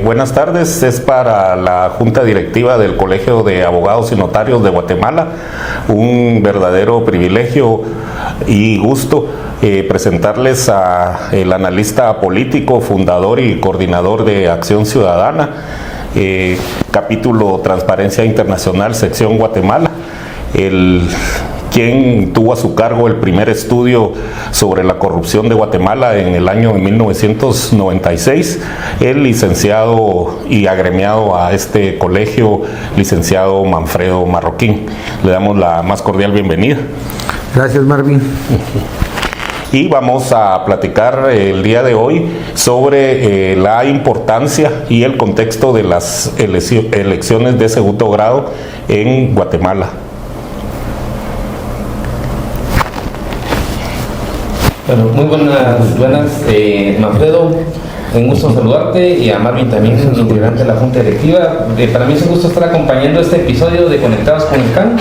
Buenas tardes, es para la Junta Directiva del Colegio de Abogados y Notarios de Guatemala un verdadero privilegio y gusto presentarles al analista político, fundador y coordinador de Acción Ciudadana, capítulo Transparencia Internacional, sección Guatemala, quien tuvo a su cargo el primer estudio sobre la corrupción de Guatemala en el año 1996, el licenciado y agremiado a este colegio, licenciado Manfredo Marroquín. Le damos la más cordial bienvenida. Gracias, Marvin. Y vamos a platicar el día de hoy sobre la importancia y el contexto de las elecciones de segundo grado en Guatemala. Bueno, muy buenas, Manfredo, un gusto saludarte, y a Marvin también, integrante de la Junta Directiva. Para mí es un gusto estar acompañando este episodio de Conectados con el CAN,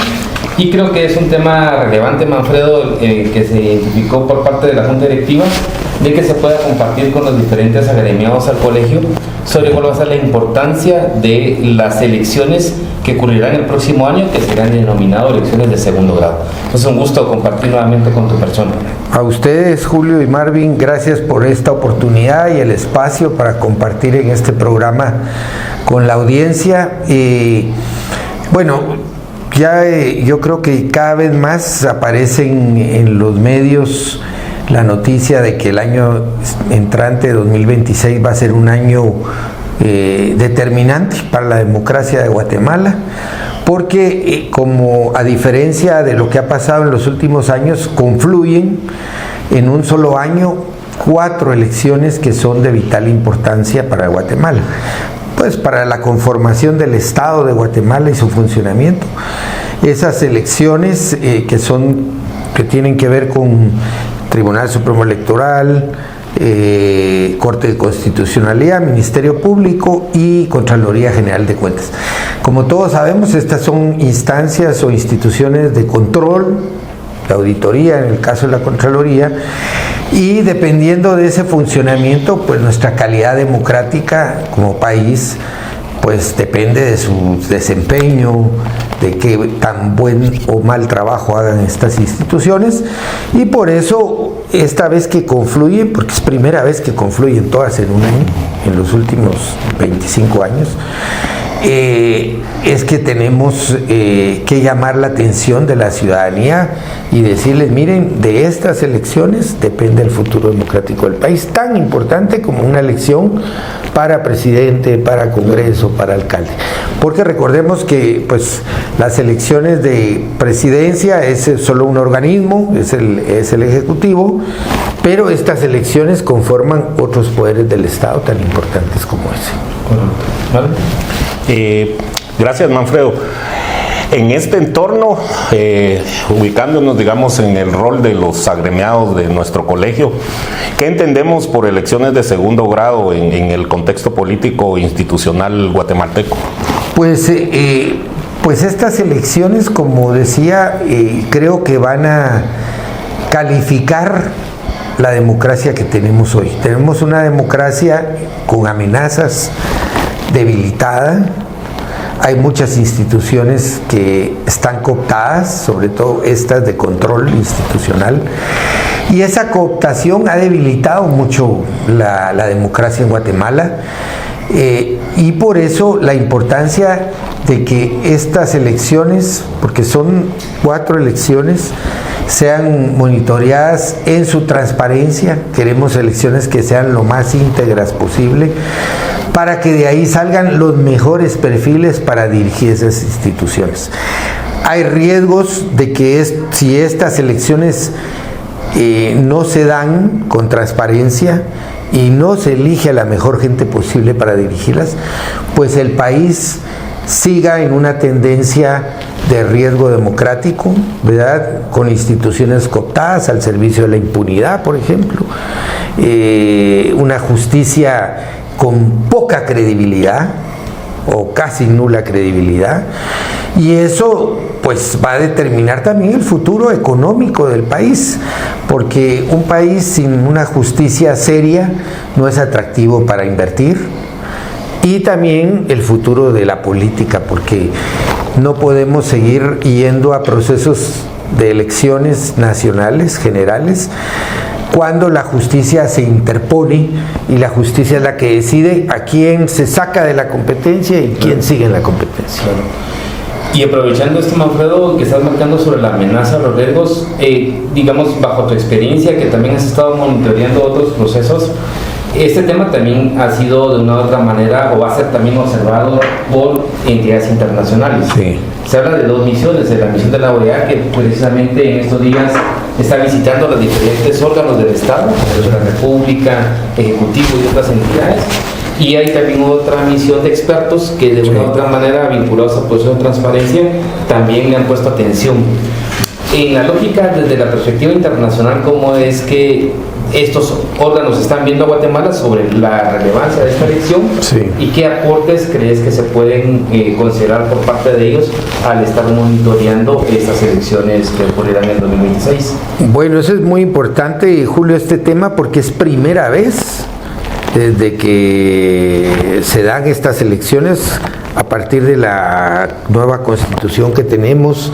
y creo que es un tema relevante, Manfredo, que se identificó por parte de la Junta Directiva, de que se pueda compartir con los diferentes agremiados al colegio sobre cuál va a ser la importancia de las elecciones que ocurrirán el próximo año, que serán denominadas elecciones de segundo grado. Es un gusto compartir nuevamente con tu persona. A ustedes, Julio y Marvin, gracias por esta oportunidad y el espacio para compartir en este programa con la audiencia. Yo creo que cada vez más aparecen en los medios la noticia de que el año entrante, 2026, va a ser un año determinante para la democracia de Guatemala, porque como a diferencia de lo que ha pasado en los últimos años, confluyen en un solo año 4 elecciones que son de vital importancia para Guatemala, pues para la conformación del Estado de Guatemala y su funcionamiento. Esas elecciones que tienen que ver con Tribunal Supremo Electoral, Corte de Constitucionalidad, Ministerio Público y Contraloría General de Cuentas. Como todos sabemos, estas son instancias o instituciones de control, de auditoría en el caso de la Contraloría, y dependiendo de ese funcionamiento, pues nuestra calidad democrática como país pues depende de su desempeño, de qué tan buen o mal trabajo hagan estas instituciones, y por eso esta vez que confluyen, porque es primera vez que confluyen todas en un año, en los últimos 25 años, es que tenemos que llamar la atención de la ciudadanía y decirles, miren, de estas elecciones depende el futuro democrático del país, tan importante como una elección para presidente, para Congreso, para alcalde. Porque recordemos que pues las elecciones de presidencia es solo un organismo, es el Ejecutivo, pero estas elecciones conforman otros poderes del Estado tan importantes como ese. ¿Vale? Gracias, Manfredo. En este entorno, ubicándonos, digamos, en el rol de los agremiados de nuestro colegio, ¿qué entendemos por elecciones de segundo grado en el contexto político e institucional guatemalteco? Pues estas elecciones, como decía, creo que van a calificar la democracia que tenemos hoy. Tenemos una democracia con amenazas, debilitada. Hay muchas instituciones que están cooptadas, sobre todo estas de control institucional, y esa cooptación ha debilitado mucho la democracia en Guatemala, y por eso la importancia de que estas elecciones, porque son 4 elecciones, sean monitoreadas en su transparencia. Queremos elecciones que sean lo más íntegras posible, para que de ahí salgan los mejores perfiles para dirigir esas instituciones. Hay riesgos de que si estas elecciones no se dan con transparencia y no se elige a la mejor gente posible para dirigirlas, pues el país siga en una tendencia de riesgo democrático, ¿verdad? Con instituciones cooptadas al servicio de la impunidad, por ejemplo, una justicia con poca credibilidad o casi nula credibilidad, y eso pues va a determinar también el futuro económico del país, porque un país sin una justicia seria no es atractivo para invertir, y también el futuro de la política, porque no podemos seguir yendo a procesos de elecciones nacionales, generales, cuando la justicia se interpone y la justicia es la que decide a quién se saca de la competencia y quién sigue en la competencia. Claro. Y aprovechando esto, Manfredo, que estás marcando sobre la amenaza, los riesgos, digamos, bajo tu experiencia, que también has estado monitoreando otros procesos, este tema también ha sido de una u otra manera, o va a ser también observado por entidades internacionales. Sí. Se habla de dos misiones, de la misión de la OEA, que precisamente en estos días está visitando los diferentes órganos del Estado, de la República, Ejecutivo y otras entidades. Y hay también otra misión de expertos que de una u otra manera, vinculados a procesos de transparencia, también le han puesto atención. En la lógica, desde la perspectiva internacional, ¿cómo es que estos órganos están viendo a Guatemala sobre la relevancia de esta elección? Sí. ¿Y qué aportes crees que se pueden considerar por parte de ellos al estar monitoreando estas elecciones que ocurrirán en 2026? Bueno, eso es muy importante, Julio, este tema, porque es primera vez desde que se dan estas elecciones a partir de la nueva constitución que tenemos,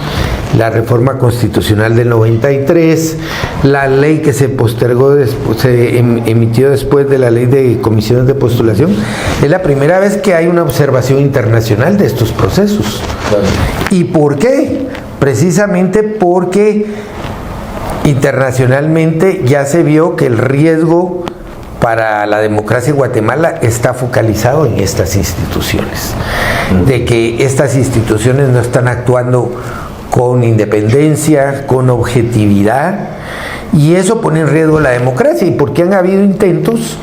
la reforma constitucional del 93, la ley que se postergó, se emitió después de la ley de comisiones de postulación. Es la primera vez que hay una observación internacional de estos procesos. Claro. ¿Y por qué? Precisamente porque internacionalmente ya se vio que el riesgo para la democracia en Guatemala está focalizado en estas instituciones, de que estas instituciones no están actuando con independencia, con objetividad, y eso pone en riesgo la democracia, y porque han habido intentos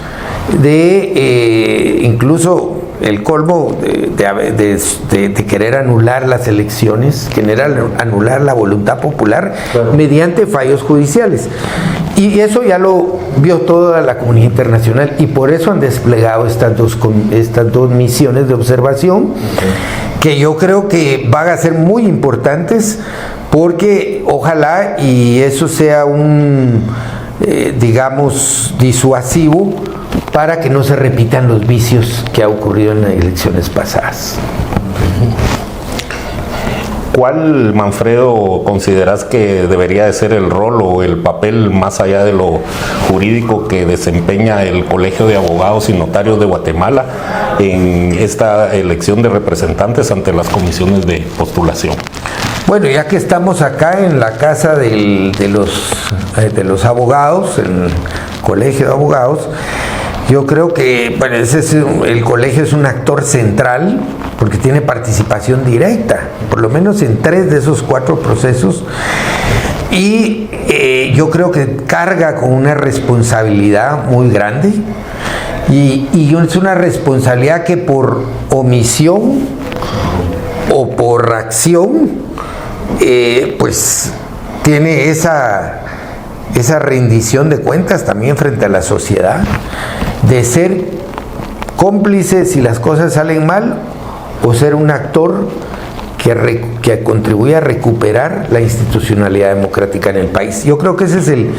de incluso el colmo de querer anular las elecciones, querer anular la voluntad popular, claro, mediante fallos judiciales. Y eso ya lo vio toda la comunidad internacional, y por eso han desplegado estas dos misiones de observación, que yo creo que van a ser muy importantes, porque ojalá y eso sea un, digamos, disuasivo para que no se repitan los vicios que ha ocurrido en las elecciones pasadas. ¿Cuál, Manfredo, consideras que debería de ser el rol o el papel, más allá de lo jurídico, que desempeña el Colegio de Abogados y Notarios de Guatemala en esta elección de representantes ante las comisiones de postulación? Bueno, ya que estamos acá en la casa de los abogados, en el Colegio de Abogados, yo creo que bueno, el colegio es un actor central, porque tiene participación directa, por lo menos en 3 de esos 4 procesos, y yo creo que carga con una responsabilidad muy grande, y es una responsabilidad que por omisión o por acción, pues tiene esa rendición de cuentas también frente a la sociedad, de ser cómplice si las cosas salen mal, o ser un actor que contribuye a recuperar la institucionalidad democrática en el país. Yo creo que ese es el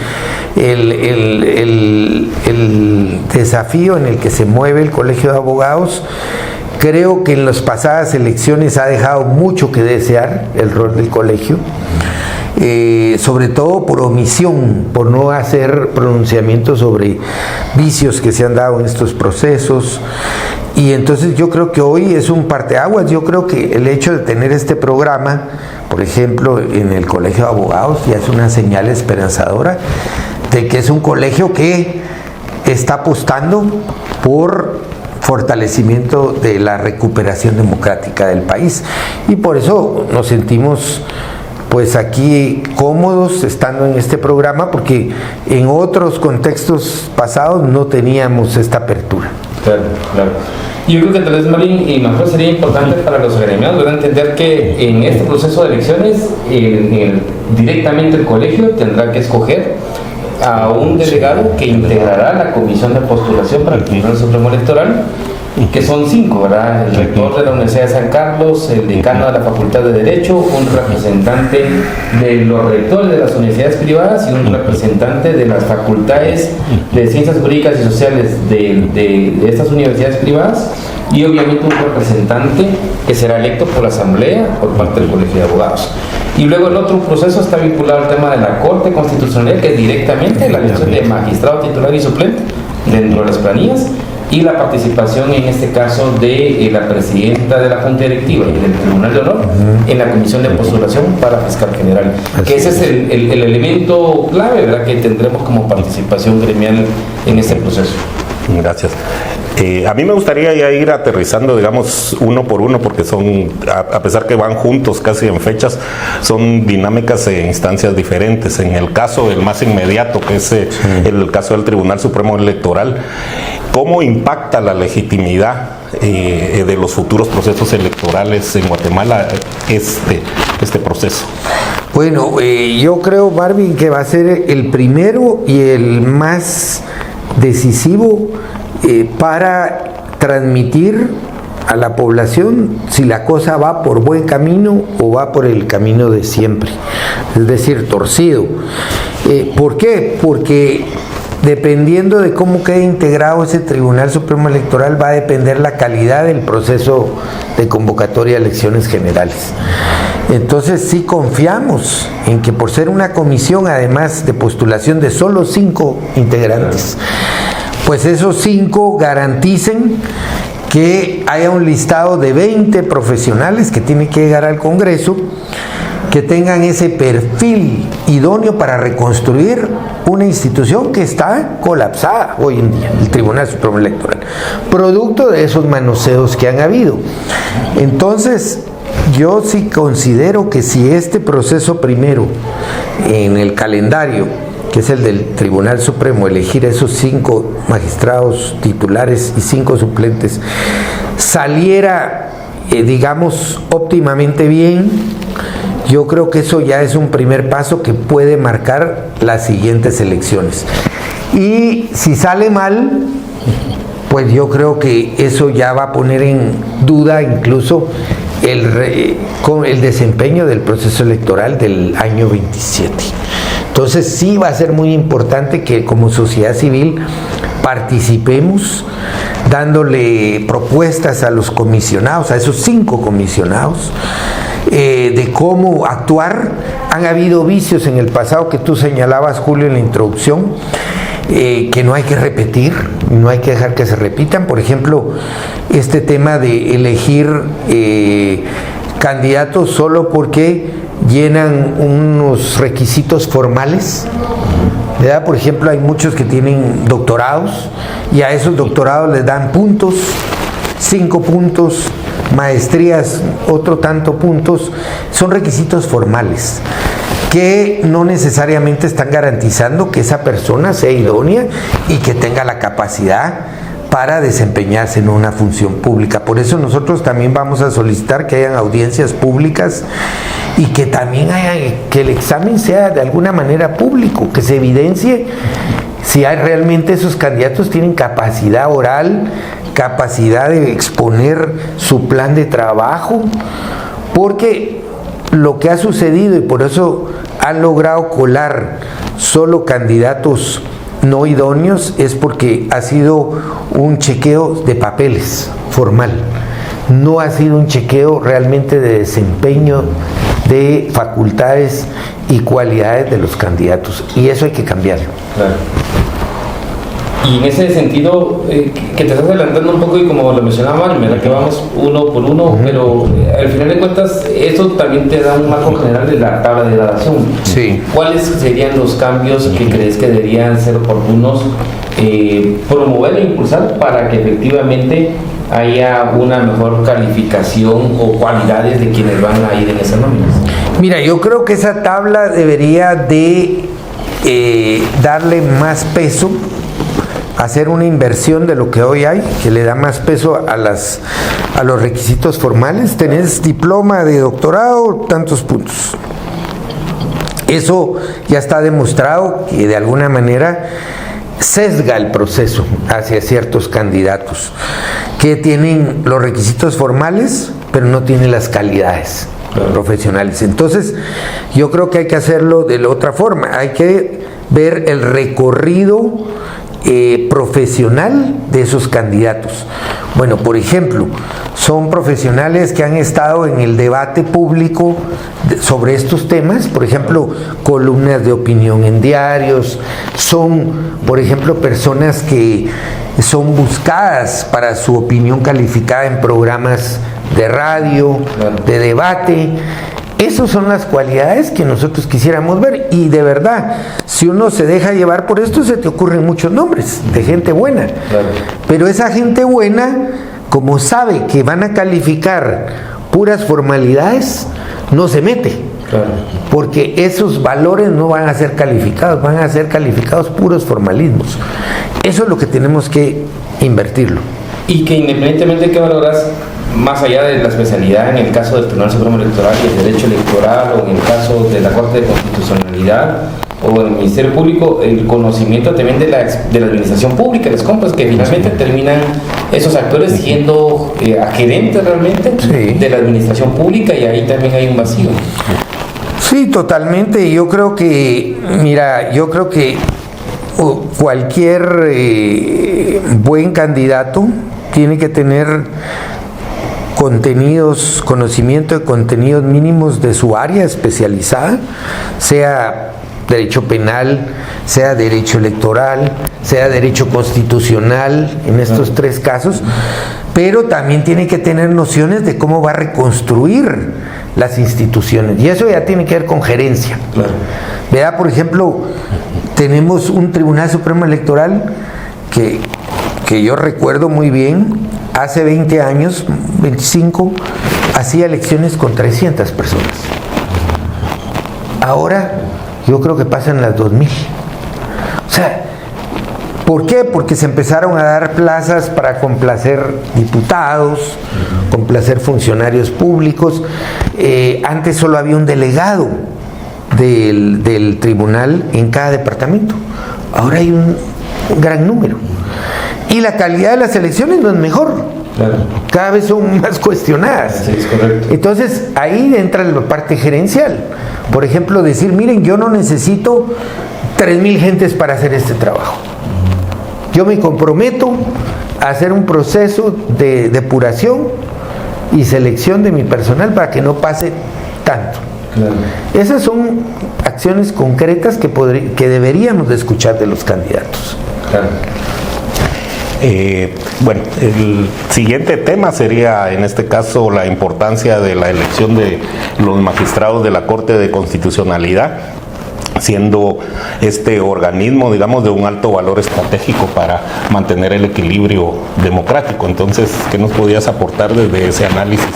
desafío en el que se mueve el Colegio de Abogados. Creo que en las pasadas elecciones ha dejado mucho que desear el rol del colegio, sobre todo por omisión, por no hacer pronunciamientos sobre vicios que se han dado en estos procesos. Y entonces yo creo que hoy es un parteaguas. Yo creo que el hecho de tener este programa, por ejemplo, en el Colegio de Abogados, ya es una señal esperanzadora de que es un colegio que está apostando por fortalecimiento de la recuperación democrática del país. Y por eso nos sentimos pues aquí cómodos estando en este programa, porque en otros contextos pasados no teníamos esta apertura. Claro, claro. Yo creo que tal vez, Marín y Manfredo, sería importante para los agremiados, ¿verdad?, entender que en este proceso de elecciones directamente el colegio tendrá que escoger a un delegado que integrará la comisión de postulación para el Tribunal Supremo Electoral, que son 5, ¿verdad? El rector de la Universidad de San Carlos, el decano de la Facultad de Derecho, un representante de los rectores de las universidades privadas y un representante de las facultades de Ciencias Jurídicas y Sociales de estas universidades privadas, y obviamente un representante que será electo por la Asamblea por parte del Colegio de Abogados. Y luego el otro proceso está vinculado al tema de la Corte Constitucional, que es directamente la elección de magistrado titular y suplente dentro de las planillas, y la participación en este caso de la presidenta de la Junta Directiva y del Tribunal de Honor en la comisión de postulación para fiscal general, que ese es el elemento clave, ¿verdad?, que tendremos como participación gremial en este proceso. Gracias. A mí me gustaría ya ir aterrizando, digamos, uno por uno, porque son, a pesar que van juntos casi en fechas, son dinámicas e instancias diferentes. En el caso, el más inmediato, que es el caso del Tribunal Supremo Electoral, ¿cómo impacta la legitimidad de los futuros procesos electorales en Guatemala este proceso? Bueno, yo creo, Marvin, que va a ser el primero y el más decisivo para transmitir a la población si la cosa va por buen camino o va por el camino de siempre, es decir, torcido. ¿Por qué? Porque dependiendo de cómo quede integrado ese Tribunal Supremo Electoral va a depender la calidad del proceso de convocatoria de elecciones generales. Entonces sí confiamos en que, por ser una comisión además de postulación de solo 5 integrantes, pues esos 5 garanticen que haya un listado de 20 profesionales que tienen que llegar al Congreso, que tengan ese perfil idóneo para reconstruir una institución que está colapsada hoy en día, el Tribunal Supremo Electoral, producto de esos manoseos que han habido. Entonces, yo sí considero que si este proceso primero en el calendario, que es el del Tribunal Supremo, elegir esos 5 magistrados titulares y 5 suplentes, saliera, digamos, óptimamente bien, yo creo que eso ya es un primer paso que puede marcar las siguientes elecciones. Y si sale mal, pues yo creo que eso ya va a poner en duda incluso el desempeño del proceso electoral del año 27. Entonces sí va a ser muy importante que como sociedad civil participemos dándole propuestas a los comisionados, a esos 5 comisionados, de cómo actuar. Han habido vicios en el pasado que tú señalabas, Julio, en la introducción, que no hay que repetir, no hay que dejar que se repitan. Por ejemplo, este tema de elegir candidatos solo porque llenan unos requisitos formales, ¿verdad? Por ejemplo, hay muchos que tienen doctorados y a esos doctorados les dan puntos, 5 puntos, maestrías, otro tanto puntos. Son requisitos formales que no necesariamente están garantizando que esa persona sea idónea y que tenga la capacidad para desempeñarse en una función pública. Por eso nosotros también vamos a solicitar que hayan audiencias públicas y que también que el examen sea de alguna manera público, que se evidencie si hay realmente esos candidatos tienen capacidad oral, capacidad de exponer su plan de trabajo, porque lo que ha sucedido, y por eso han logrado colar solo candidatos no idóneos, es porque ha sido un chequeo de papeles formal, no ha sido un chequeo realmente de desempeño de facultades y cualidades de los candidatos, y eso hay que cambiarlo. Claro. Y en ese sentido, que te estás adelantando un poco, y como lo mencionaba Mario, que vamos uno por uno, pero al final de cuentas, esto también te da un marco general de la tabla de gradación. Sí. ¿Cuáles serían los cambios que crees que deberían ser oportunos promover e impulsar para que efectivamente haya una mejor calificación o cualidades de quienes van a ir en esas nóminas? Mira, yo creo que esa tabla debería de darle más peso, hacer una inversión de lo que hoy hay, que le da más peso a los requisitos formales. Tenés diploma de doctorado, tantos puntos. Eso ya está demostrado que de alguna manera sesga el proceso hacia ciertos candidatos que tienen los requisitos formales, pero no tienen las calidades profesionales. Entonces, yo creo que hay que hacerlo de la otra forma. Hay que ver el recorrido profesional de esos candidatos. Bueno, por ejemplo, son profesionales que han estado en el debate público sobre estos temas, por ejemplo, columnas de opinión en diarios, son, por ejemplo, personas que son buscadas para su opinión calificada en programas de radio, de debate. Esas son las cualidades que nosotros quisiéramos ver, y de verdad, si uno se deja llevar por esto, se te ocurren muchos nombres de gente buena. Pero esa gente buena, como sabe que van a calificar puras formalidades, no se mete. Porque esos valores no van a ser calificados, van a ser calificados puros formalismos. Eso es lo que tenemos que invertirlo. Y que independientemente de qué valoras, más allá de la especialidad en el caso del Tribunal Supremo Electoral y el derecho electoral, o en el caso de la Corte de Constitucionalidad o del Ministerio Público, el conocimiento también de la administración pública, las compras, que finalmente terminan esos actores siendo adherentes realmente de la administración pública, y ahí también hay un vacío. Sí, totalmente. Yo creo que, mira, cualquier buen candidato tiene que tener conocimiento de contenidos mínimos de su área especializada, sea derecho penal, sea derecho electoral, sea derecho constitucional, en estos tres casos, pero también tiene que tener nociones de cómo va a reconstruir las instituciones, y eso ya tiene que ver con gerencia. Vea, por ejemplo, tenemos un Tribunal Supremo Electoral que yo recuerdo muy bien. Hace 20 años, 25, hacía elecciones con 300 personas. Ahora, yo creo que pasan las 2000. O sea, ¿por qué? Porque se empezaron a dar plazas para complacer diputados, complacer funcionarios públicos. Antes solo había un delegado del tribunal en cada departamento. Ahora hay un gran número. Y la calidad de las elecciones no es mejor. Cada vez son más cuestionadas. Sí, es correcto. Entonces ahí entra la parte gerencial. Por ejemplo, decir, miren, yo no necesito 3,000 gentes para hacer este trabajo. Yo me comprometo a hacer un proceso de depuración y selección de mi personal para que no pase tanto. Esas son acciones concretas que deberíamos de escuchar de los candidatos. Bueno, el siguiente tema sería, en este caso, la importancia de la elección de los magistrados de la Corte de Constitucionalidad, siendo este organismo, digamos, de un alto valor estratégico para mantener el equilibrio democrático. Entonces, ¿qué nos podías aportar desde ese análisis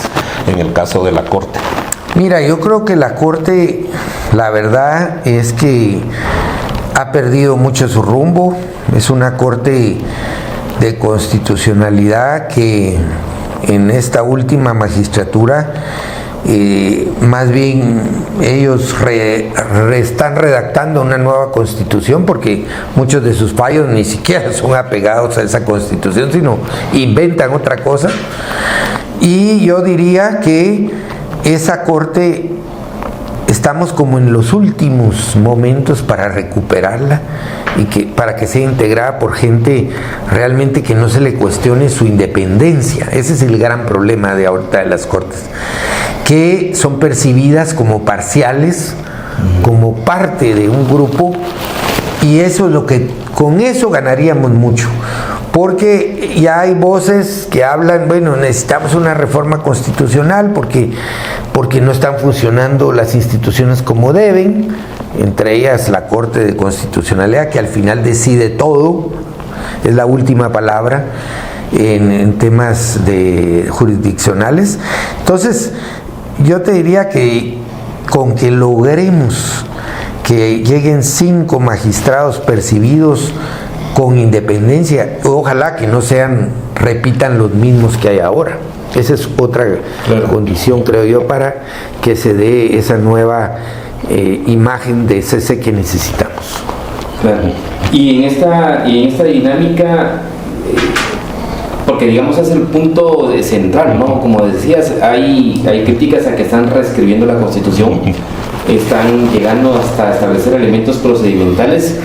en el caso de la Corte? Mira, yo creo que la Corte, la verdad es que ha perdido mucho su rumbo. Es una Corte de Constitucionalidad que en esta última magistratura más bien ellos están redactando una nueva constitución, porque muchos de sus fallos ni siquiera son apegados a esa constitución, sino inventan otra cosa. Y yo diría que esa Corte estamos como en los últimos momentos para recuperarla y para que sea integrada por gente realmente que no se le cuestione su independencia. Ese es el gran problema de ahorita de las Cortes, que son percibidas como parciales, como parte de un grupo, y eso es lo que, con eso ganaríamos mucho. Porque ya hay voces que hablan, bueno, necesitamos una reforma constitucional porque no están funcionando las instituciones como deben, entre ellas la Corte de Constitucionalidad, que al final decide todo, es la última palabra en temas jurisdiccionales. Entonces, yo te diría que con que logremos que lleguen 5 magistrados percibidos con independencia, ojalá que no repitan los mismos que hay ahora. Esa es otra condición, creo yo, para que se dé esa nueva imagen de CC que necesitamos. Claro. Y en esta dinámica, porque porque digamos es el punto central, ¿no? Como decías, hay críticas a que están reescribiendo la Constitución, están llegando hasta establecer elementos procedimentales,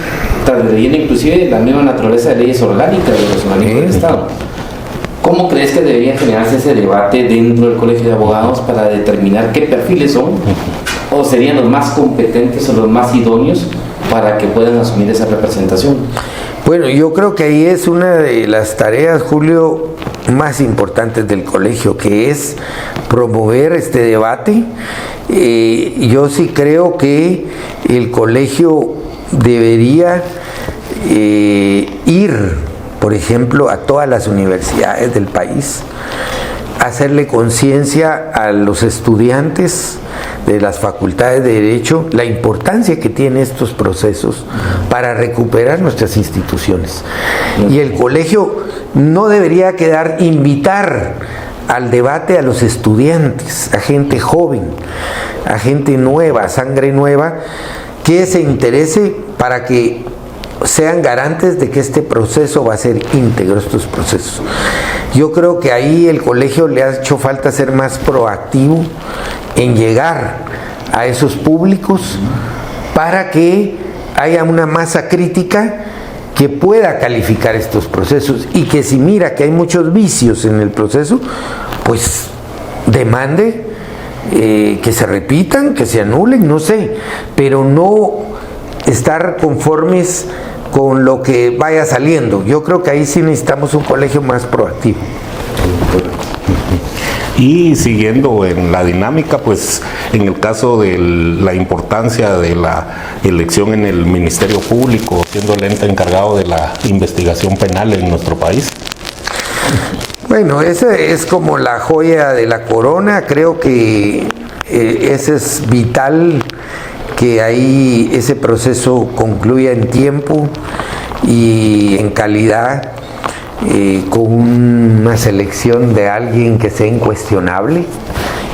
transgrediendo inclusive la misma naturaleza de leyes orgánicas de los organismos del Estado. ¿Cómo crees que debería generarse ese debate dentro del Colegio de Abogados para determinar qué perfiles son o serían los más competentes o los más idóneos para que puedan asumir esa representación? Bueno, yo creo que ahí es una de las tareas, Julio, más importantes del colegio, que es promover este debate. Yo sí creo que el colegio debería ir, por ejemplo, a todas las universidades del país, hacerle conciencia a los estudiantes de las facultades de Derecho la importancia que tienen estos procesos para recuperar nuestras instituciones. Y el colegio no debería invitar al debate a los estudiantes, a gente joven, a gente nueva, sangre nueva, que se interese para que sean garantes de que este proceso va a ser íntegro, estos procesos. Yo creo que ahí el colegio le ha hecho falta ser más proactivo en llegar a esos públicos para que haya una masa crítica que pueda calificar estos procesos y que si mira que hay muchos vicios en el proceso, pues demande que se repitan, que se anulen, no sé, pero no estar conformes con lo que vaya saliendo. Yo creo que ahí sí necesitamos un colegio más proactivo. Y siguiendo en la dinámica, pues en el caso de la importancia de la elección en el Ministerio Público, siendo el ente encargado de la investigación penal en nuestro país. Bueno, esa es como la joya de la corona. Creo que ese es vital, que ahí ese proceso concluya en tiempo y en calidad, con una selección de alguien que sea incuestionable,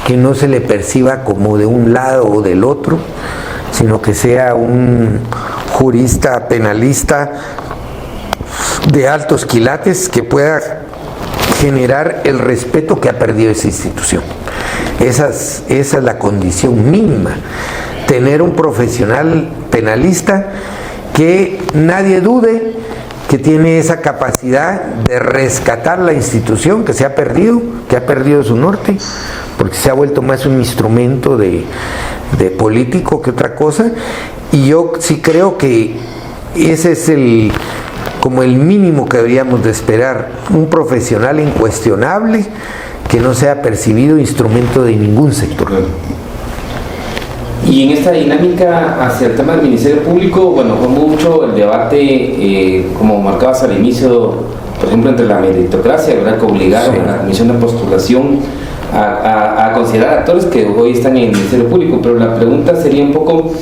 que no se le perciba como de un lado o del otro, sino que sea un jurista penalista de altos quilates que pueda generar el respeto que ha perdido esa institución. Esa es la condición mínima, tener un profesional penalista que nadie dude que tiene esa capacidad de rescatar la institución que se ha perdido, que ha perdido su norte, porque se ha vuelto más un instrumento de político que otra cosa. Y yo sí creo que ese es como el mínimo que deberíamos de esperar, un profesional incuestionable que no sea percibido instrumento de ningún sector. Y en esta dinámica hacia el tema del Ministerio Público, bueno, fue mucho el debate, como marcabas al inicio, por ejemplo, entre la meritocracia, ¿verdad?, que obligaron a la Comisión de Postulación a considerar actores que hoy están en el Ministerio Público. Pero la pregunta sería un poco,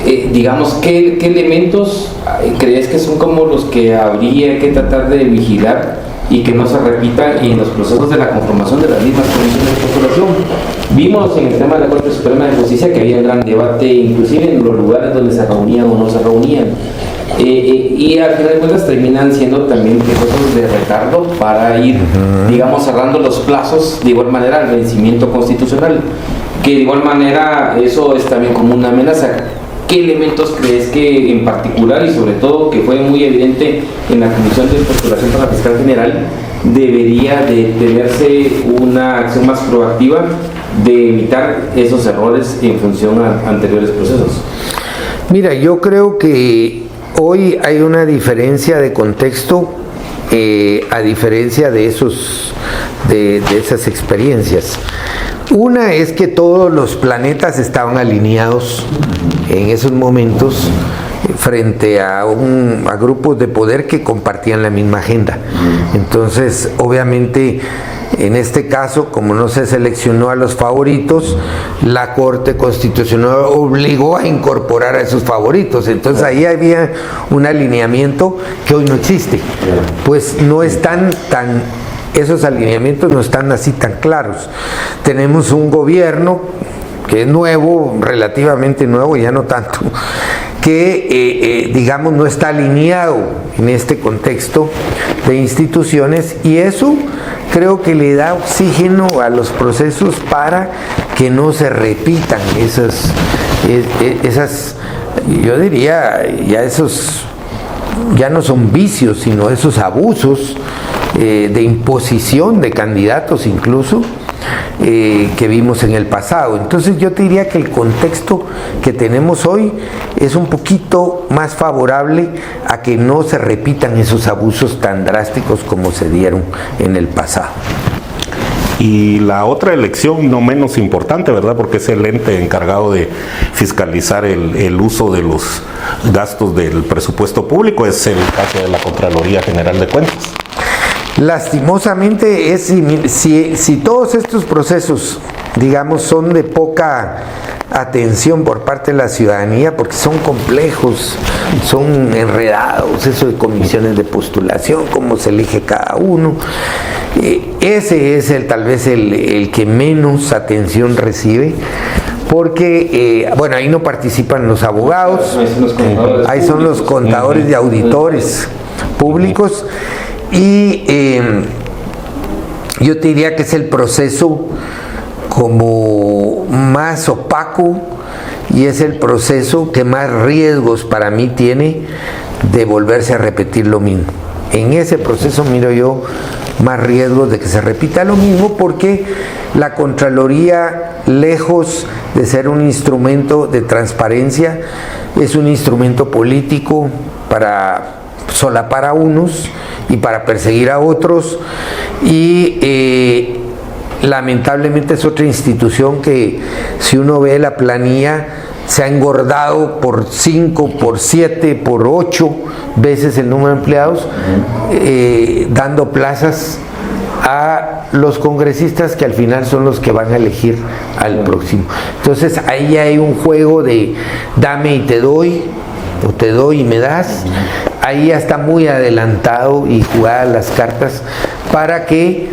digamos, ¿qué elementos crees que son como los que habría que tratar de vigilar y que no se repitan en los procesos de la conformación de las mismas comisiones de postulación? Vimos en el tema de la Corte Suprema de Justicia que había un gran debate, inclusive en los lugares donde se reunían o no se reunían. Y al final de cuentas terminan siendo también procesos de retardo para ir, digamos, cerrando los plazos de igual manera al vencimiento constitucional. Que de igual manera eso es también como una amenaza. ¿Qué elementos crees que en particular, y sobre todo que fue muy evidente en la Comisión de Postulación para Fiscal General, debería de tenerse una acción más proactiva de evitar esos errores en función a anteriores procesos? Mira, yo creo que hoy hay una diferencia de contexto, a diferencia de esas experiencias. Una es que todos los planetas estaban alineados en esos momentos frente a grupos de poder que compartían la misma agenda. Entonces, obviamente, en este caso, como no se seleccionó a los favoritos, la Corte Constitucional obligó a incorporar a esos favoritos. Entonces ahí había un alineamiento que hoy no existe. Pues no están esos alineamientos no están así tan claros. Tenemos un gobierno que es nuevo, relativamente nuevo, ya no tanto, que, digamos, no está alineado en este contexto de instituciones, y eso creo que le da oxígeno a los procesos para que no se repitan esas yo diría, ya no son vicios, sino esos abusos de imposición de candidatos incluso, que vimos en el pasado. Entonces yo te diría que el contexto que tenemos hoy es un poquito más favorable a que no se repitan esos abusos tan drásticos como se dieron en el pasado. Y la otra elección, no menos importante, ¿verdad? Porque es el ente encargado de fiscalizar el uso de los gastos del presupuesto público, es el caso de la Contraloría General de Cuentas. Lastimosamente, si todos estos procesos, digamos, son de poca atención por parte de la ciudadanía, porque son complejos, son enredados, eso de comisiones de postulación, cómo se elige cada uno, ese es tal vez el que menos atención recibe, porque, bueno, ahí no participan los abogados, ahí son los contadores y auditores públicos, y yo te diría que es el proceso como más opaco, y es el proceso que más riesgos para mí tiene de volverse a repetir lo mismo. En ese proceso miro yo más riesgos de que se repita lo mismo, porque la Contraloría, lejos de ser un instrumento de transparencia, es un instrumento político para solapar a unos y para perseguir a otros, y lamentablemente es otra institución que, si uno ve la planilla, se ha engordado por 5, por 7, por 8 veces el número de empleados, dando plazas a los congresistas que al final son los que van a elegir al próximo. Entonces ahí hay un juego de dame y te doy, o te doy y me das. Ahí ya está muy adelantado y jugadas las cartas para que,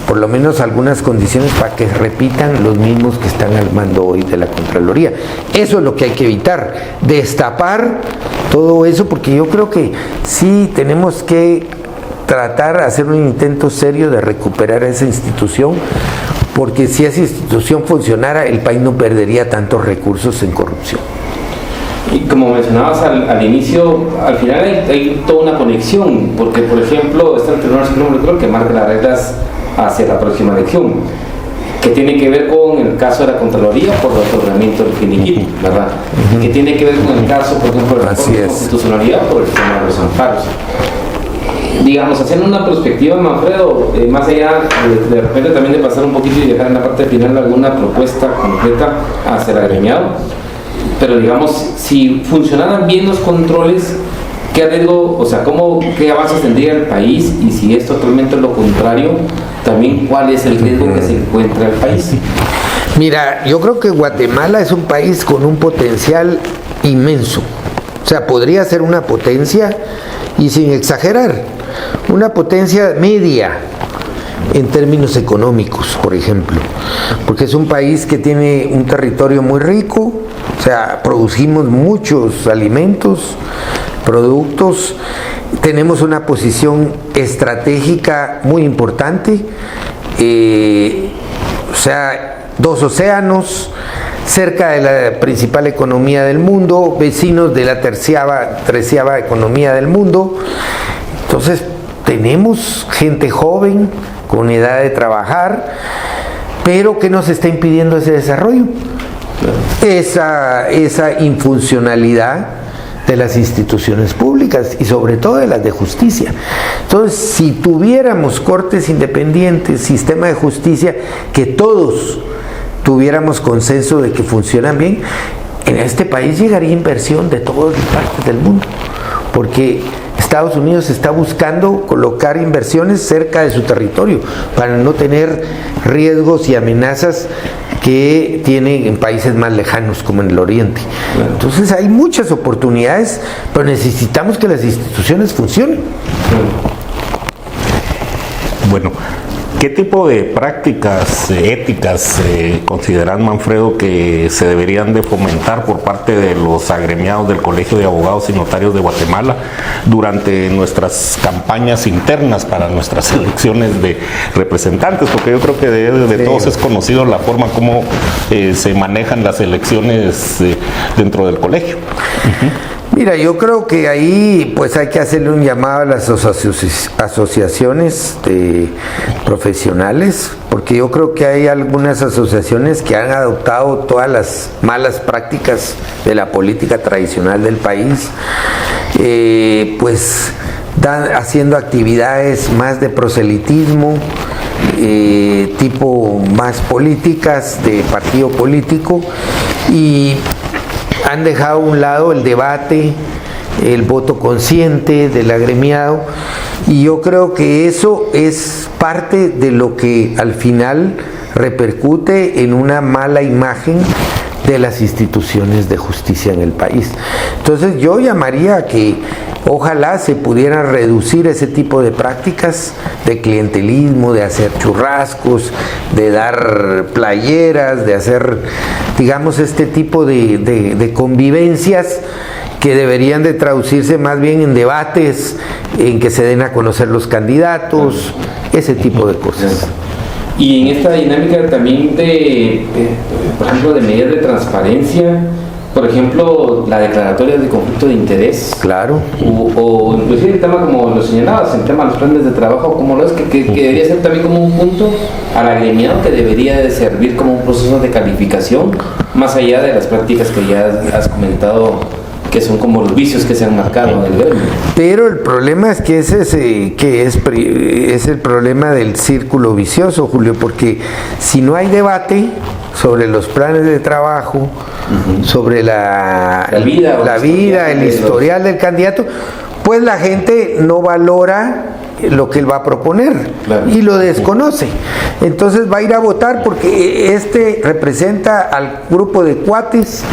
por lo menos algunas condiciones, para que repitan los mismos que están al mando hoy de la Contraloría. Eso es lo que hay que evitar, destapar todo eso, porque yo creo que sí tenemos que tratar de hacer un intento serio de recuperar esa institución, porque si esa institución funcionara, el país no perdería tantos recursos en corrupción. Y como mencionabas al inicio, al final hay toda una conexión, porque por ejemplo está el Tribunal Supremo Electoral que marca las reglas hacia la próxima elección, que tiene que ver con el caso de la Contraloría por el otorgamiento del finiquito, ¿verdad? Y que tiene que ver con el caso, por ejemplo, de la constitucionalidad por el tema de los amparos. Digamos, haciendo una perspectiva, Manfredo, más allá de repente también de pasar un poquito y dejar en la parte final alguna propuesta concreta hacia el agremiado, pero digamos, si funcionaran bien los controles, ¿qué riesgo, o sea, qué avances tendría el país? Y si es totalmente lo contrario, también cuál es el riesgo que se encuentra el país. Mira, yo creo que Guatemala es un país con un potencial inmenso. O sea, podría ser una potencia, y sin exagerar, una potencia media en términos económicos, por ejemplo, porque es un país que tiene un territorio muy rico, o sea, producimos muchos alimentos, productos, tenemos una posición estratégica muy importante, o sea, 2 océanos, cerca de la principal economía del mundo, vecinos de la treceava economía del mundo. Entonces tenemos gente joven con edad de trabajar, pero ¿qué nos está impidiendo ese desarrollo? Esa infuncionalidad de las instituciones públicas y sobre todo de las de justicia. Entonces, si tuviéramos cortes independientes, sistema de justicia, que todos tuviéramos consenso de que funcionan bien, en este país llegaría inversión de todas las partes del mundo, porque Estados Unidos está buscando colocar inversiones cerca de su territorio para no tener riesgos y amenazas que tienen en países más lejanos como en el Oriente. Entonces hay muchas oportunidades, pero necesitamos que las instituciones funcionen. Bueno, ¿Qué tipo de prácticas éticas consideran, Manfredo, que se deberían de fomentar por parte de los agremiados del Colegio de Abogados y Notarios de Guatemala durante nuestras campañas internas para nuestras elecciones de representantes? Porque yo creo que de todos es conocido la forma como se manejan las elecciones dentro del colegio. Mira, yo creo que ahí pues hay que hacerle un llamado a las asociaciones profesionales, porque yo creo que hay algunas asociaciones que han adoptado todas las malas prácticas de la política tradicional del país, pues haciendo actividades más de proselitismo, tipo más políticas, de partido político, y han dejado a un lado el debate, el voto consciente del agremiado, y yo creo que eso es parte de lo que al final repercute en una mala imagen de las instituciones de justicia en el país. Entonces yo llamaría a que ojalá se pudiera reducir ese tipo de prácticas de clientelismo, de hacer churrascos, de dar playeras, de hacer, digamos, este tipo de convivencias que deberían de traducirse más bien en debates, en que se den a conocer los candidatos, ese tipo de cosas. Y en esta dinámica también por ejemplo, de medidas de transparencia, por ejemplo, la declaratoria de conflicto de interés. Claro. O inclusive el tema, como lo señalabas, el tema de los planes de trabajo, como lo es, que debería ser también como un punto al agremiado que debería de servir como un proceso de calificación, más allá de las prácticas que ya has comentado, que son como los vicios que se han marcado en el gremio. Pero el problema es que es el problema del círculo vicioso, Julio, porque si no hay debate sobre los planes de trabajo, sobre la vida, el historial del candidato, pues la gente no valora lo que él va a proponer, claro, y lo desconoce. Entonces va a ir a votar porque este representa al grupo de cuates,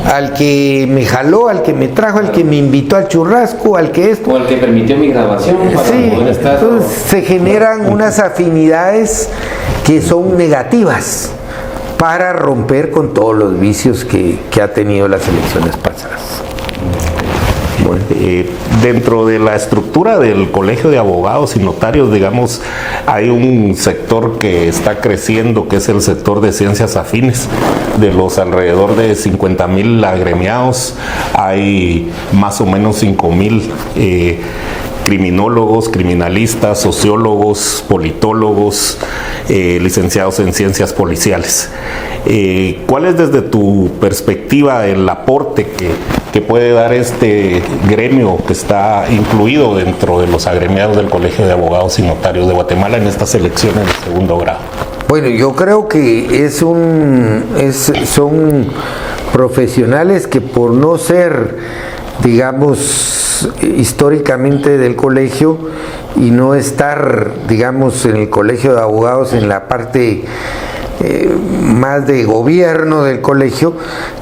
al que me jaló, al que me trajo, al que me invitó al churrasco, al que esto. O al que permitió mi grabación. Sí, entonces se generan unas afinidades que son negativas para romper con todos los vicios que ha tenido las elecciones pasadas. Bueno, dentro de la estructura del Colegio de Abogados y Notarios, digamos, hay un sector que está creciendo, que es el sector de ciencias afines. De los alrededor de 50,000 agremiados, hay más o menos 5,000 criminólogos, criminalistas, sociólogos, politólogos, licenciados en ciencias policiales. ¿Cuál es desde tu perspectiva el aporte que puede dar este gremio que está incluido dentro de los agremiados del Colegio de Abogados y Notarios de Guatemala en estas elecciones de segundo grado? Bueno, yo creo que son profesionales que, por no ser, digamos, históricamente del colegio y no estar, digamos, en el Colegio de Abogados en la parte más de gobierno del colegio,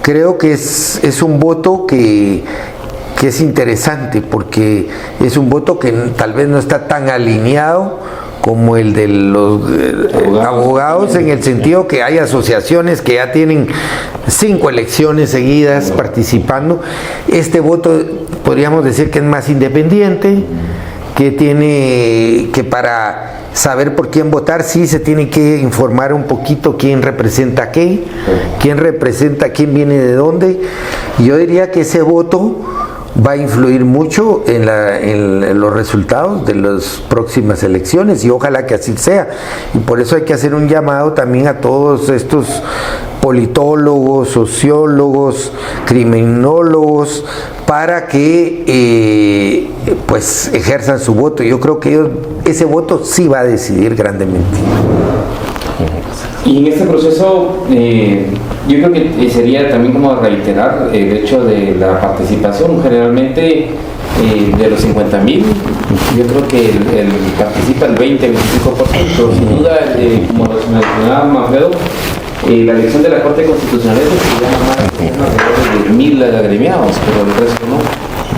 creo que es un voto que es interesante, porque es un voto que tal vez no está tan alineado como el de los abogados, en el sentido que hay asociaciones que ya tienen 5 elecciones seguidas participando. Este voto podríamos decir que es más independiente, que tiene que, para saber por quién votar, sí se tiene que informar un poquito quién representa qué, quién representa quién viene de dónde. Yo diría que ese voto va a influir mucho en los resultados de las próximas elecciones, y ojalá que así sea. Y por eso hay que hacer un llamado también a todos estos politólogos, sociólogos, criminólogos, para que pues ejerzan su voto. Yo creo que ese voto sí va a decidir grandemente. Y en este proceso, yo creo que sería también como reiterar el hecho de la participación. Generalmente, de los 50,000, yo creo que participa el 20-25%. Sin duda, como lo mencionaba Manfredo, la elección de la Corte Constitucional se llama más de 1,000 agremiados, pero el resto no.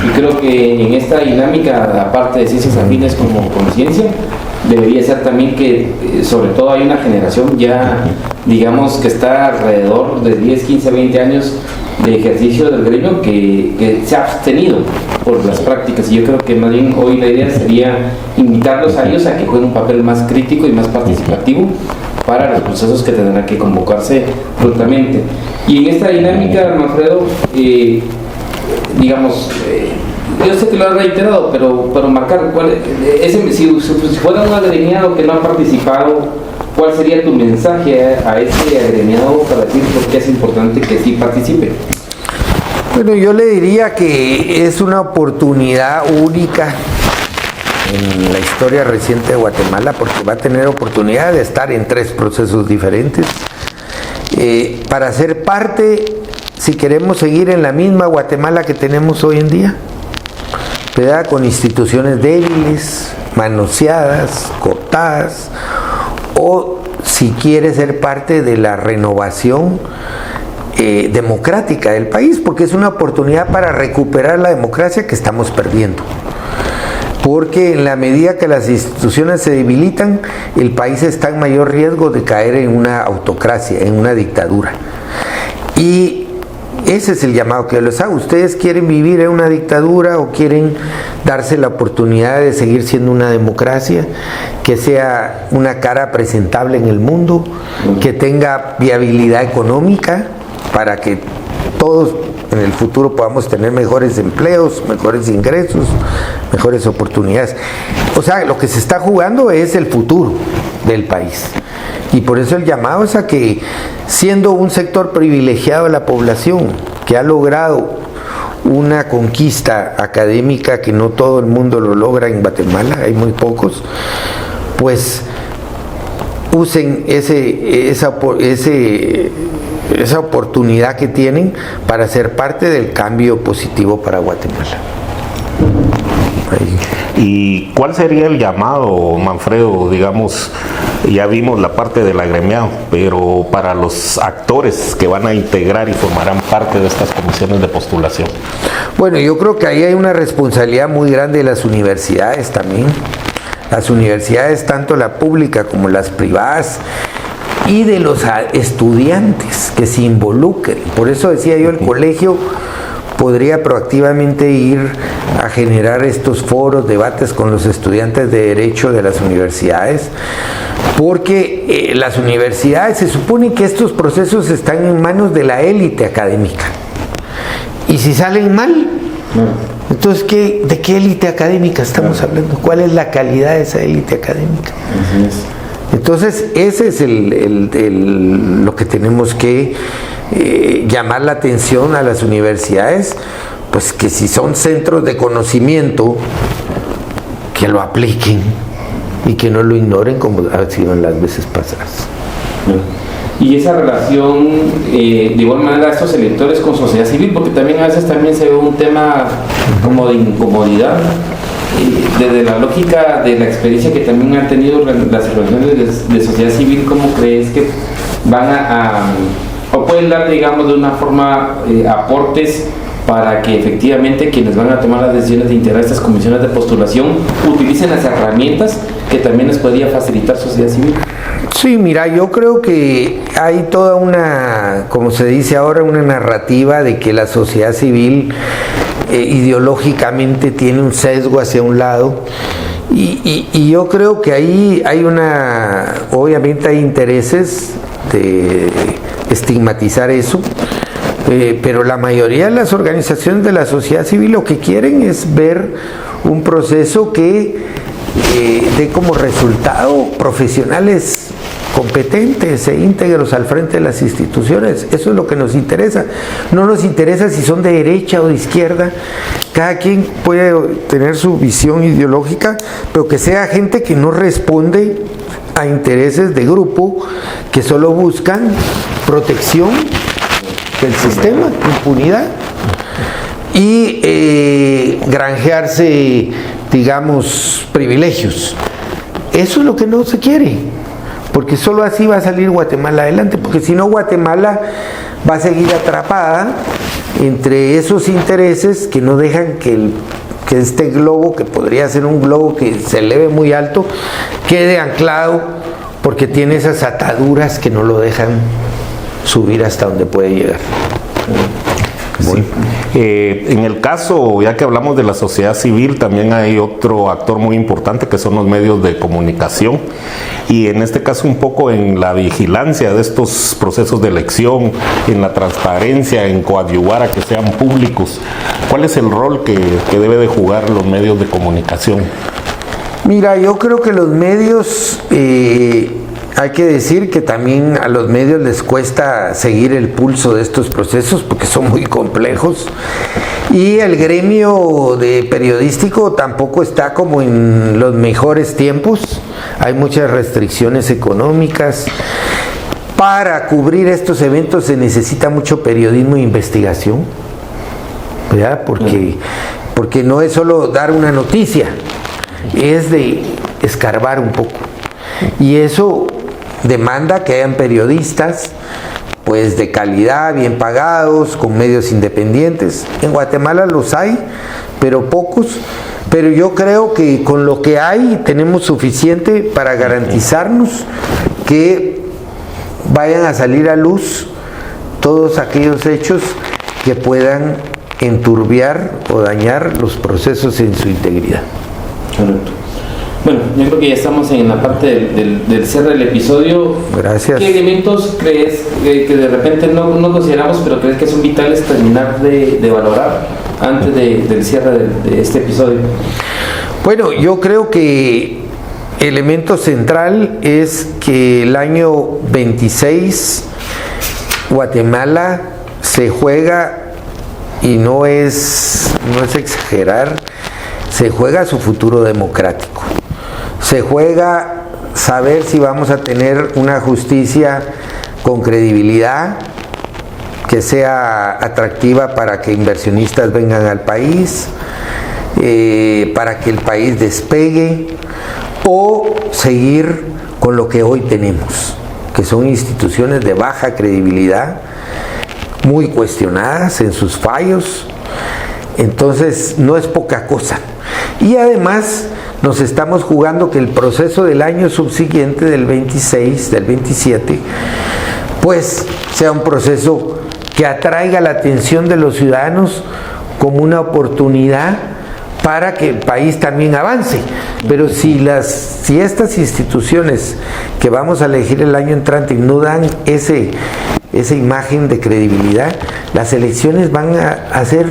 Y creo que en esta dinámica, aparte de ciencias afines como conciencia, debería ser también que, sobre todo hay una generación ya, digamos, que está alrededor de 10, 15, 20 años de ejercicio del gremio que se ha abstenido por las prácticas, y yo creo que más bien hoy la idea sería invitarlos a ellos a que jueguen un papel más crítico y más participativo para los procesos que tendrán que convocarse prontamente. Y en esta dinámica, Manfredo, digamos, yo sé que lo has reiterado, pero marcar si fuera un agremiado que no ha participado, ¿cuál sería tu mensaje a ese agremiado para decir por qué es importante que sí participe? Bueno, yo le diría que es una oportunidad única en la historia reciente de Guatemala, porque va a tener oportunidad de estar en 3 procesos diferentes, para ser parte, si queremos seguir en la misma Guatemala que tenemos hoy en día, ¿verdad? Con instituciones débiles, manoseadas, cortadas, o si quiere ser parte de la renovación democrática del país, porque es una oportunidad para recuperar la democracia que estamos perdiendo. Porque en la medida que las instituciones se debilitan, el país está en mayor riesgo de caer en una autocracia, en una dictadura. Y ese es el llamado que yo les hago. ¿Ustedes quieren vivir en una dictadura o quieren darse la oportunidad de seguir siendo una democracia, que sea una cara presentable en el mundo, que tenga viabilidad económica para que todos en el futuro podamos tener mejores empleos, mejores ingresos, mejores oportunidades? O sea, lo que se está jugando es el futuro del país. Y por eso el llamado es a que, siendo un sector privilegiado de la población, que ha logrado una conquista académica que no todo el mundo lo logra en Guatemala, hay muy pocos, pues usen esa oportunidad que tienen para ser parte del cambio positivo para Guatemala. Ahí. ¿Y cuál sería el llamado, Manfredo? Digamos, ya vimos la parte del agremiado, pero para los actores que van a integrar y formarán parte de estas comisiones de postulación. Bueno, yo creo que ahí hay una responsabilidad muy grande de las universidades también. Las universidades, tanto la pública como las privadas, y de los estudiantes que se involucren. Por eso decía yo, el colegio podría proactivamente ir a generar estos foros, debates con los estudiantes de Derecho de las universidades, porque las universidades, se supone que estos procesos están en manos de la élite académica. Y si salen mal, entonces, ¿de qué élite académica estamos hablando? ¿Cuál es la calidad de esa élite académica? Así es. Entonces, ese es lo que tenemos que llamar la atención a las universidades, pues que si son centros de conocimiento, que lo apliquen y que no lo ignoren como ha sido en las veces pasadas. Y esa relación, de igual manera, estos electores con sociedad civil, porque también a veces también se ve un tema como de incomodidad, desde la lógica de la experiencia que también han tenido las organizaciones de sociedad civil, ¿cómo crees que van o pueden dar, digamos, de una forma aportes para que efectivamente quienes van a tomar las decisiones de integrar estas comisiones de postulación utilicen las herramientas que también les podría facilitar sociedad civil? Sí, mira, yo creo que hay toda una, como se dice ahora, una narrativa de que la sociedad civil ideológicamente tiene un sesgo hacia un lado, y yo creo que ahí hay obviamente hay intereses de estigmatizar eso, pero la mayoría de las organizaciones de la sociedad civil lo que quieren es ver un proceso que dé como resultado profesionales competentes e íntegros al frente de las instituciones. Eso es lo que nos interesa. No nos interesa si son de derecha o de izquierda. Cada quien puede tener su visión ideológica, pero que sea gente que no responde a intereses de grupo que solo buscan protección del sistema, impunidad, y granjearse, digamos, privilegios. Eso es lo que no se quiere, porque solo así va a salir Guatemala adelante, porque si no, Guatemala va a seguir atrapada entre esos intereses que no dejan que que este globo, que podría ser un globo que se eleve muy alto, quede anclado porque tiene esas ataduras que no lo dejan subir hasta donde puede llegar. Sí. En el caso, ya que hablamos de la sociedad civil, también hay otro actor muy importante que son los medios de comunicación, y en este caso un poco en la vigilancia de estos procesos de elección, en la transparencia, en coadyuvar a que sean públicos. ¿Cuál es el rol que debe de jugar los medios de comunicación? Mira, yo creo que los medios, hay que decir que también a los medios les cuesta seguir el pulso de estos procesos porque son muy complejos, y el gremio de periodístico tampoco está como en los mejores tiempos. Hay muchas restricciones económicas. Para cubrir estos eventos se necesita mucho periodismo e investigación, ¿verdad? Porque no es solo dar una noticia, es de escarbar un poco, y eso demanda que hayan periodistas pues de calidad, bien pagados, con medios independientes. En Guatemala los hay, pero pocos. Pero yo creo que con lo que hay tenemos suficiente para garantizarnos que vayan a salir a luz todos aquellos hechos que puedan enturbiar o dañar los procesos en su integridad. Correcto. Bueno, yo creo que ya estamos en la parte del cierre del episodio. Gracias. ¿Qué elementos crees que de repente no consideramos, pero crees que son vitales terminar de valorar antes del cierre de este episodio? Bueno, yo creo que el elemento central es que el año 26 Guatemala se juega, y no es exagerar, se juega su futuro democrático. Se juega saber si vamos a tener una justicia con credibilidad, que sea atractiva para que inversionistas vengan al país, para que el país despegue, o seguir con lo que hoy tenemos, que son instituciones de baja credibilidad, muy cuestionadas en sus fallos. Entonces no es poca cosa. Y además nos estamos jugando que el proceso del año subsiguiente, del 26, del 27, pues sea un proceso que atraiga la atención de los ciudadanos como una oportunidad para que el país también avance. Pero si estas instituciones que vamos a elegir el año entrante no dan esa imagen de credibilidad, las elecciones van a ser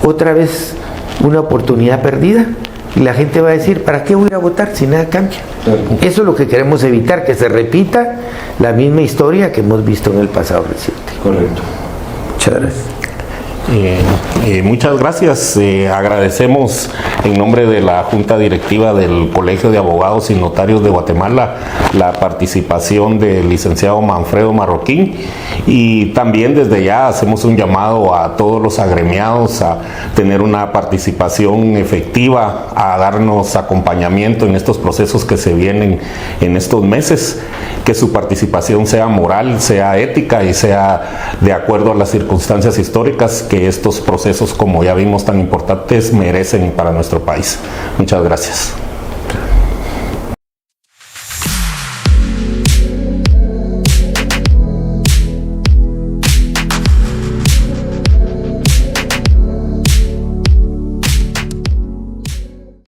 otra vez una oportunidad perdida, y la gente va a decir, ¿para qué voy a ir a votar si nada cambia? Eso es lo que queremos evitar, que se repita la misma historia que hemos visto en el pasado reciente. Correcto. Muchas gracias. Muchas gracias. Agradecemos en nombre de la Junta Directiva del Colegio de Abogados y Notarios de Guatemala la participación del licenciado Manfredo Marroquín, y también desde ya hacemos un llamado a todos los agremiados a tener una participación efectiva, a darnos acompañamiento en estos procesos que se vienen en estos meses, que su participación sea moral, sea ética y sea de acuerdo a las circunstancias históricas que estos procesos, como ya vimos, tan importantes merecen para nuestro país. Muchas gracias.